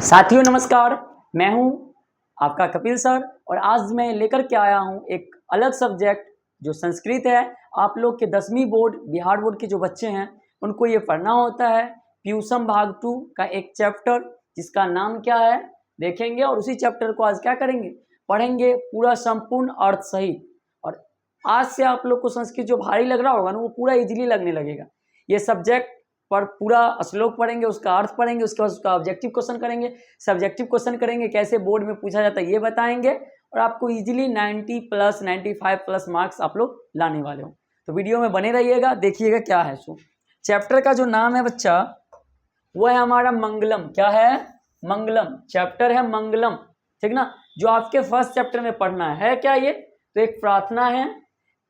साथियों नमस्कार, मैं हूं आपका कपिल सर और आज मैं लेकर के आया हूं एक अलग सब्जेक्ट जो संस्कृत है। आप लोग के 10वीं बोर्ड बिहार बोर्ड के जो बच्चे हैं उनको ये पढ़ना होता है। प्यूसम भाग 2 का एक चैप्टर जिसका नाम क्या है देखेंगे और उसी चैप्टर को आज क्या करेंगे, पढ़ेंगे पूरा संपूर्ण अर्थ सहित। और आज से आप लोग को संस्कृत जो भारी लग रहा होगा ना वो पूरा इजीली लगने लगेगा। ये सब्जेक्ट पर पूरा श्लोक पढ़ेंगे, उसका अर्थ पढ़ेंगे, उसके बाद उसका ऑब्जेक्टिव क्वेश्चन करेंगे, सब्जेक्टिव क्वेश्चन करेंगे, कैसे बोर्ड में पूछा जाता है ये बताएंगे और आपको इजीली 90 प्लस 95 प्लस मार्क्स आप लोग लाने वाले हो। तो वीडियो में बने रहिएगा, देखिएगा क्या है। सो चैप्टर का जो नाम है बच्चा वो है हमारा मंगलम। क्या है? मंगलम। चैप्टर है मंगलम, ठीक ना, जो आपके फर्स्ट चैप्टर में पढ़ना है। क्या ये? तो एक प्रार्थना है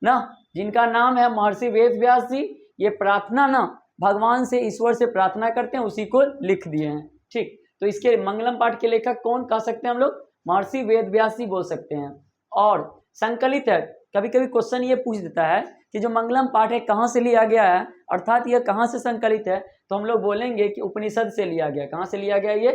ना, जिनका नाम है महर्षि वेद व्यास जी। ये प्रार्थना ना भगवान से, ईश्वर से प्रार्थना करते हैं, उसी को लिख दिए हैं। ठीक, तो इसके मंगलम पाठ के लेखक कौन कह सकते हैं हम लोग? महर्षि वेद व्यास जी बोल सकते हैं। और संकलित है, कभी कभी क्वेश्चन ये पूछ देता है कि जो मंगलम पाठ है कहाँ से लिया गया है, अर्थात यह कहाँ से संकलित है, तो हम लोग बोलेंगे कि उपनिषद से लिया गया। कहाँ से लिया गया? ये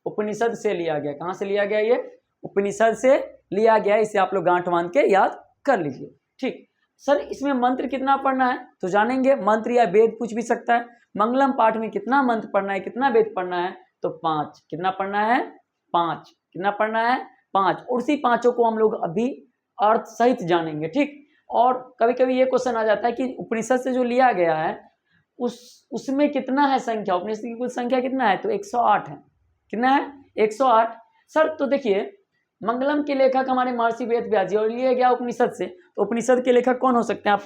उपनिषद से लिया गया। कहाँ से लिया गया? ये उपनिषद से लिया गया। इसे आप लोग गांठ बांध के याद कर लीजिए। ठीक सर, इसमें मंत्र कितना पढ़ना है तो जानेंगे। मंत्र या वेद पूछ भी सकता है। मंगलम पाठ में कितना मंत्र पढ़ना है, कितना वेद पढ़ना है? तो 5। कितना पढ़ना है? 5। कितना पढ़ना है? 5। और उसी 5 को हम लोग अभी अर्थ सहित जानेंगे। ठीक, और कभी कभी ये क्वेश्चन आ जाता है कि उपनिषद से जो लिया गया है उसमें कितना है संख्या, उपनिषद की कुल संख्या कितना है? तो 108 है। कितना है? 108। सर तो देखिए, मंगलम के लेखक हमारे महर्षि वेद व्यास जी और लिए गया उपनिषद से, तो उपनिषद के लेखक कौन हो सकते हैं आप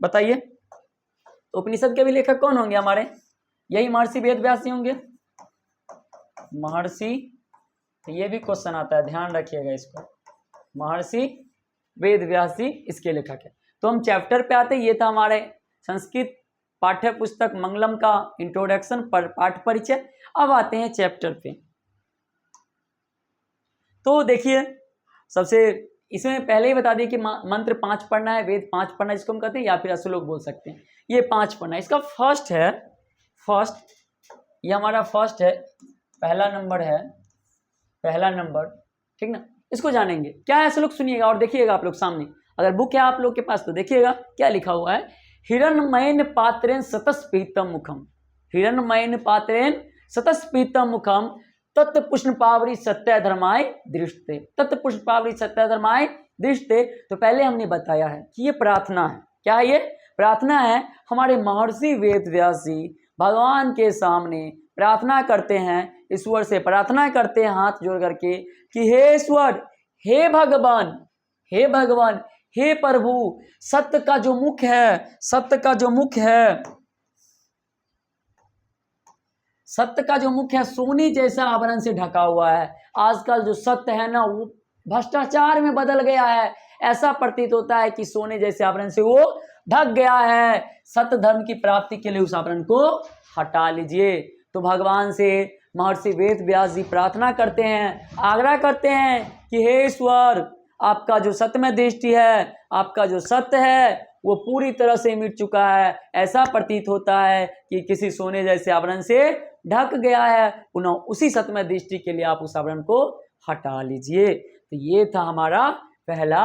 बताइए? तो उपनिषद के भी लेखक कौन होंगे हमारे? यही महर्षि वेद व्यास जी होंगे। महर्षि, ये भी क्वेश्चन आता है, ध्यान रखिएगा इसको। महर्षि वेद व्यास जी इसके लेखक है। तो हम चैप्टर पे आते, ये था हमारे संस्कृत पाठ्य पुस्तक मंगलम का इंट्रोडक्शन पर पाठ परिचय। अब आते हैं चैप्टर पे। तो देखिए, सबसे इसमें पहले ही बता दिए कि मंत्र 5 पढ़ना है, वेद 5 पढ़ना है, जिसको हम कहते हैं, या फिर श्लोक बोल सकते हैं। ये 5 पढ़ना है। इसका फर्स्ट है, फर्स्ट, ये हमारा फर्स्ट है, पहला नंबर है, पहला नंबर, ठीक ना। इसको जानेंगे क्या है श्लोक, सुनिएगा और देखिएगा आप लोग सामने। अगर बुक है आप लोग के पास तो देखिएगा क्या लिखा हुआ है। हिरण्मयेन पात्रेण सतस्पीतम मुखम, हिरण्मयेन पात्रेण सतस्पीतम मुखम, तत्पुष्पावरी सत्य धर्माय दृष्टे, तत्पुष्पावरी सत्य धर्माय दृष्टे। तो पहले हमने बताया है कि ये प्रार्थना है। क्या है? ये प्रार्थना है। हमारे महर्षि वेद व्यास जी भगवान के सामने प्रार्थना करते हैं, ईश्वर से प्रार्थना करते हैं हाथ जोड़ करके कि हे ईश्वर, हे भगवान, हे भगवान, हे प्रभु, सत्य का जो मुख है, सत्य का जो मुख है, सत्य का जो मुख है सोने जैसा आवरण से ढका हुआ है। आजकल जो सत्य है ना वो भ्रष्टाचार में बदल गया है। ऐसा प्रतीत होता है कि सोने जैसे आवरण से वो ढक गया है। सत्य धर्म की प्राप्ति के लिए उस आवरण को हटा लीजिए। तो भगवान से महर्षि वेद व्यास जी प्रार्थना करते हैं, आग्रह करते हैं कि हे ईश्वर, आपका जो सत्यमय दृष्टि है, आपका जो सत्य है वो पूरी तरह से मिट चुका है। ऐसा प्रतीत होता है कि किसी सोने जैसे आवरण से ढक गया है। पुनः उसी सत्यमय दृष्टि के लिए आप उस आवरण को हटा लीजिए। तो ये था हमारा पहला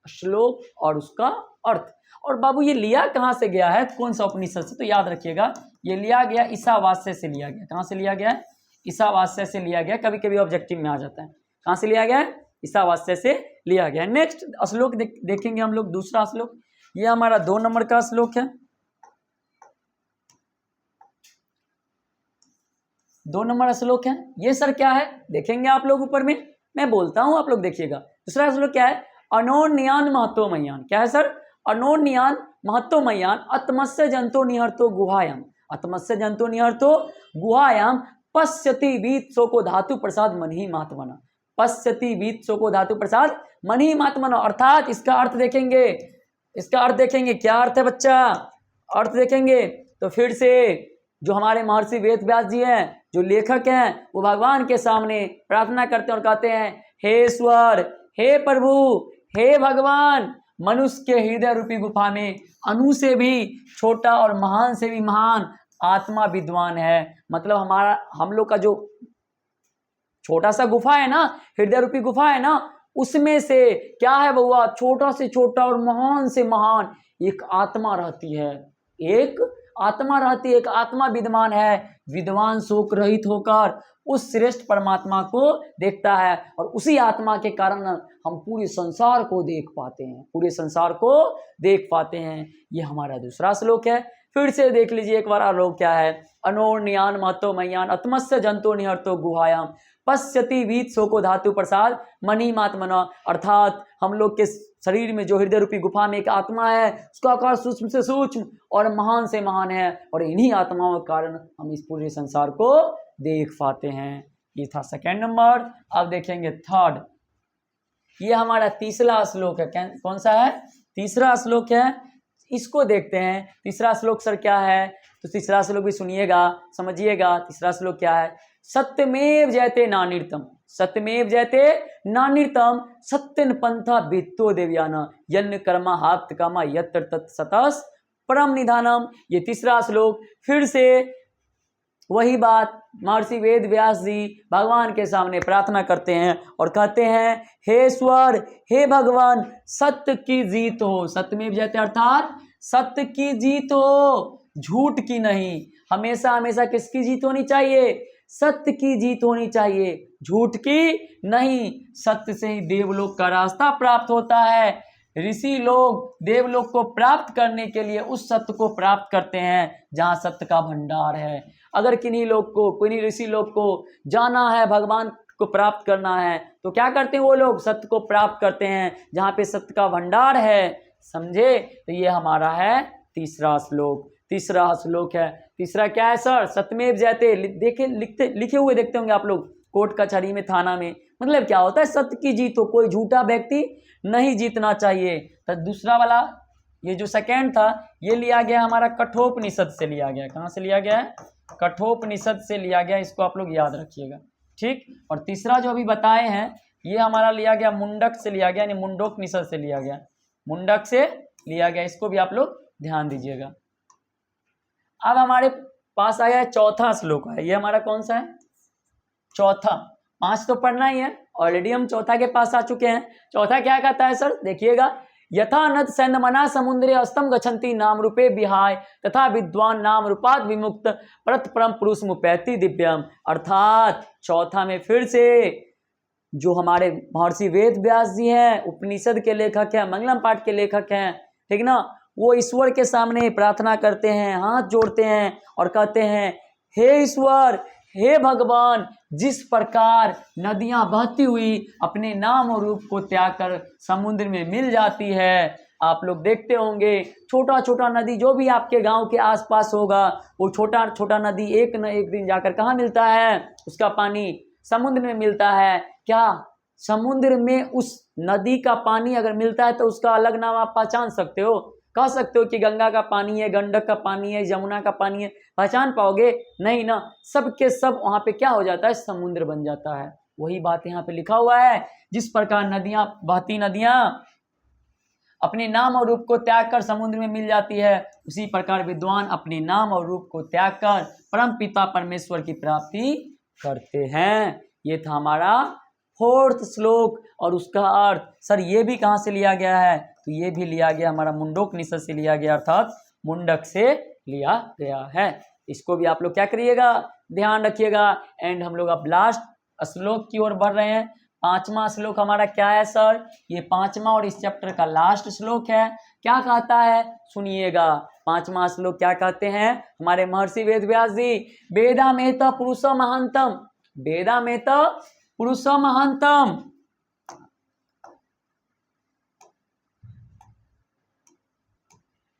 श्लोक और उसका अर्थ। और बाबू ये लिया कहाँ से गया है, कौन सा उपनिषद से? तो याद रखिएगा ये लिया गया ईशावास्य से लिया गया। कहाँ से लिया गया है? ईशावास्य से लिया गया। कभी कभी ऑब्जेक्टिव में आ जाता है। कहाँ से लिया गया है? ईशावास्य से लिया गया। नेक्स्ट श्लोक देखेंगे हम लोग, दूसरा श्लोक। ये हमारा 2 नंबर का श्लोक है। 2 नंबर श्लोक है। ये सर क्या है देखेंगे आप लोग ऊपर में, मैं बोलता हूं आप लोग देखिएगा। दूसरा श्लोक क्या है? अनोन्यान महत्वमयान। क्या है सर? अनोन्यान महत्वमयान अतमस्य जंतो निहर्तो गुहायाम, अतमस्य जंतो निहर्तो गुहायाम, पश्यति वीत को धातु प्रसाद मनी महात्मना, पश्यति वीत को धातु प्रसाद मनी महात्मना। अर्थात इसका अर्थ देखेंगे, इसका अर्थ देखेंगे। क्या अर्थ है बच्चा? अर्थ देखेंगे तो फिर से जो हमारे महर्षि वेद व्यास जी हैं, जो लेखक हैं, वो भगवान के सामने प्रार्थना करते हैं और कहते हैं हे ईश्वर, हे प्रभु, हे भगवान, मनुष्य के हृदय रूपी गुफा में अणु से भी छोटा और महान से भी महान आत्मा विद्वान है। मतलब हमारा, हम लोग का जो छोटा सा गुफा है ना, हृदय रूपी गुफा है ना, उसमें से क्या है बउआ, छोटा से छोटा और महान से महान एक आत्मा रहती है, एक आत्मा रहती है, एक आत्मा विद्यमान है। विद्वान शोक रहित होकर उस श्रेष्ठ परमात्मा को देखता है और उसी आत्मा के कारण हम पूरे संसार को देख पाते हैं, पूरे संसार को देख पाते हैं। ये हमारा दूसरा श्लोक है। फिर से देख लीजिए एक बार श्लोक क्या है। अनोर्नियान महतो मयान आत्मस्य जंतो निहर्तो गुहायाम पश्यति वीत शोको धातु प्रसाद मणिमात्मना, अर्थात हम लोग के शरीर में जो हृदय रूपी गुफा में एक आत्मा है, उसका आकार सूक्ष्म से सूक्ष्म और महान से महान है, और इन्हीं आत्माओं के कारण हम इस पूरे संसार को देख पाते हैं। ये था सेकेंड नंबर। अब देखेंगे थर्ड, ये हमारा तीसरा श्लोक है। कौन सा है? तीसरा श्लोक है, इसको देखते हैं। तीसरा श्लोक सर क्या है? तो तीसरा श्लोक भी सुनिएगा, समझिएगा। तीसरा श्लोक क्या है? सत्यमेव जयते नानिर्तम, सत्यमेव जयते नानिर्तम सत्यन पंथा वित्तो देवयाना यन्न कर्मा हाप्त कामा यत्र तत्सतस परम निधानम। ये तीसरा श्लोक फिर से वही बात महर्षि वेद व्यास जी भगवान के सामने प्रार्थना करते हैं और कहते हैं, हे ईश्वर, हे भगवान, सत्य की जीत हो। सत्यमेव जयते अर्थात सत्य की जीत हो, झूठ की नहीं। हमेशा हमेशा किसकी जीत होनी चाहिए? सत्य की जीत होनी चाहिए, झूठ की नहीं। सत्य से ही देवलोक का रास्ता प्राप्त होता है। ऋषि लोग देवलोक को प्राप्त करने के लिए उस सत्य को प्राप्त करते हैं जहाँ सत्य का भंडार है। अगर किन्हीं लोग को, किन्हीं ऋषि लोग को जाना है, भगवान को प्राप्त करना है, तो क्या करते हैं वो लोग? सत्य को प्राप्त करते हैं जहाँ पे सत्य का भंडार है। समझे? तो ये हमारा है तीसरा श्लोक। तीसरा श्लोक है। तीसरा क्या है सर? सत्यमेव जयते। देखे लिखे हुए देखते होंगे आप लोग, कोर्ट कचहरी में, थाना में। मतलब क्या होता है? सत्य की जीत हो, कोई झूठा व्यक्ति नहीं जीतना चाहिए। तो दूसरा वाला ये जो सेकेंड था, ये लिया गया हमारा कठोपनिषद से लिया गया। कहाँ से लिया गया है? कठोपनिषद से लिया गया। इसको आप लोग याद रखिएगा, ठीक। और तीसरा जो अभी बताए हैं, ये हमारा लिया गया मुंडक से लिया गया, यानी मुंडोपनिषद से लिया गया, मुंडक से लिया गया। इसको भी आप लोग ध्यान दीजिएगा। अब हमारे पास आया है चौथा श्लोक है। ये हमारा कौन सा है? चौथा। 5 तो पढ़ना ही है, ऑलरेडी हम चौथा के पास आ चुके हैं। चौथा क्या कहता है सर? देखिएगा, यथा नद सैंदमना समुद्रे अस्तम गच्छन्ति नाम रूपे विहाय तथा विद्वान नाम रूपात विमुक्त परत परम पुरुष मुपैति दिव्यम। अर्थात चौथा में फिर से जो हमारे महर्षि वेद व्यास जी हैं, उपनिषद के लेखक हैं, मंगलम पाठ के लेखक हैं, ठीक ना, वो ईश्वर के सामने प्रार्थना करते हैं, हाथ जोड़ते हैं और कहते हैं, हे ईश्वर, हे भगवान, जिस प्रकार नदियां बहती हुई अपने नाम और रूप को त्याग कर समुद्र में मिल जाती है। आप लोग देखते होंगे छोटा छोटा नदी जो भी आपके गांव के आसपास होगा, वो छोटा छोटा नदी एक न एक दिन जाकर कहाँ मिलता है? उसका पानी समुद्र में मिलता है। क्या समुद्र में उस नदी का पानी अगर मिलता है तो उसका अलग नाम आप पहचान सकते हो? कह सकते हो कि गंगा का पानी है, गंडक का पानी है, यमुना का पानी है? पहचान पाओगे? नहीं ना। सब के सब वहां पे क्या हो जाता है? समुद्र बन जाता है। वही बात यहाँ पे लिखा हुआ है, जिस प्रकार नदियां बहती नदियां अपने नाम और रूप को त्याग कर समुद्र में मिल जाती है, उसी प्रकार विद्वान अपने नाम और रूप को त्याग कर परम पिता परमेश्वर की प्राप्ति करते हैं। ये था हमारा फोर्थ श्लोक। और उसका अर्थ सर ये भी कहाँ से लिया गया है? तो ये भी लिया गया हमारा मुंडोपनिषद से लिया गया, अर्थात मुंडक से लिया गया है। इसको भी आप लोग क्या करिएगा? ध्यान रखिएगा। एंड हम लोग अब लास्ट श्लोक की ओर बढ़ रहे हैं। 5वां श्लोक हमारा क्या है सर? ये 5वां और इस चैप्टर का लास्ट श्लोक है। क्या कहता है? सुनिएगा। 5वां श्लोक क्या कहते हैं हमारे महर्षि वेद व्यास जी? वेदा में तो पुरुष महानतम, वेदा में तो पुरुष महानतम,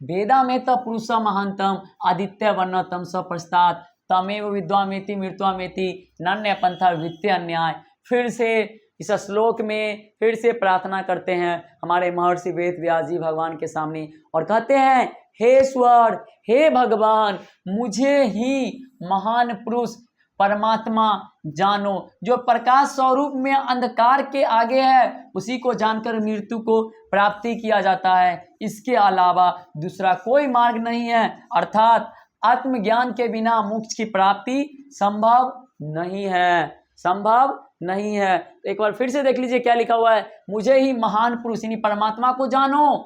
वेदा में तो पुरुष महानतम आदित्य वर्णतम सप्रस्तात् तमेव विद्वामेति मृत्वामेति नन्य पंथा वित्तीय अन्याय। फिर से इस श्लोक में फिर से प्रार्थना करते हैं हमारे महर्षि वेद व्यास जी भगवान के सामने और कहते हैं, हे ईश्वर, हे भगवान, मुझे ही महान पुरुष परमात्मा जानो। जो प्रकाश स्वरूप में अंधकार के आगे है, उसी को जानकर मृत्यु को प्राप्ति किया जाता है। इसके अलावा दूसरा कोई मार्ग नहीं है, अर्थात आत्मज्ञान के बिना मोक्ष की प्राप्ति संभव नहीं है। संभव नहीं है। तो एक बार फिर से देख लीजिए क्या लिखा हुआ है, मुझे ही महान पुरुष यानी परमात्मा को जानो,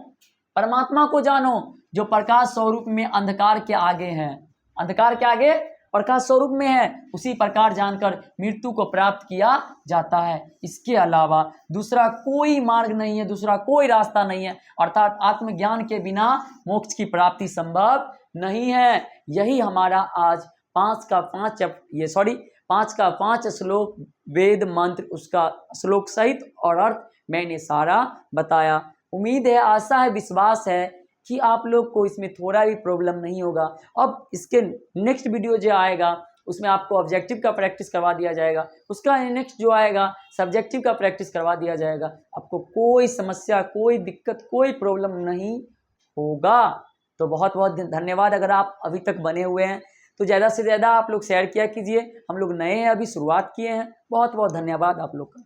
परमात्मा को जानो जो प्रकाश स्वरूप में अंधकार के आगे है, अंधकार के आगे प्रकाश स्वरूप में है, उसी प्रकार जानकर मृत्यु को प्राप्त किया जाता है। इसके अलावा दूसरा कोई मार्ग नहीं है, दूसरा कोई रास्ता नहीं है, अर्थात आत्मज्ञान के बिना मोक्ष की प्राप्ति संभव नहीं है। यही हमारा आज 5 का 5 श्लोक वेद मंत्र, उसका श्लोक सहित और अर्थ मैंने सारा बताया। उम्मीद है, आशा है, विश्वास है कि आप लोग को इसमें थोड़ा भी प्रॉब्लम नहीं होगा। अब इसके नेक्स्ट वीडियो जो आएगा उसमें आपको ऑब्जेक्टिव का प्रैक्टिस करवा दिया जाएगा, उसका नेक्स्ट जो आएगा सब्जेक्टिव का प्रैक्टिस करवा दिया जाएगा। आपको कोई समस्या, कोई दिक्कत, कोई प्रॉब्लम नहीं होगा। तो बहुत बहुत धन्यवाद। अगर आप अभी तक बने हुए हैं तो ज़्यादा से ज़्यादा आप लोग शेयर किया कीजिए। हम लोग नए हैं, अभी शुरुआत किए हैं। बहुत बहुत धन्यवाद आप लोग का।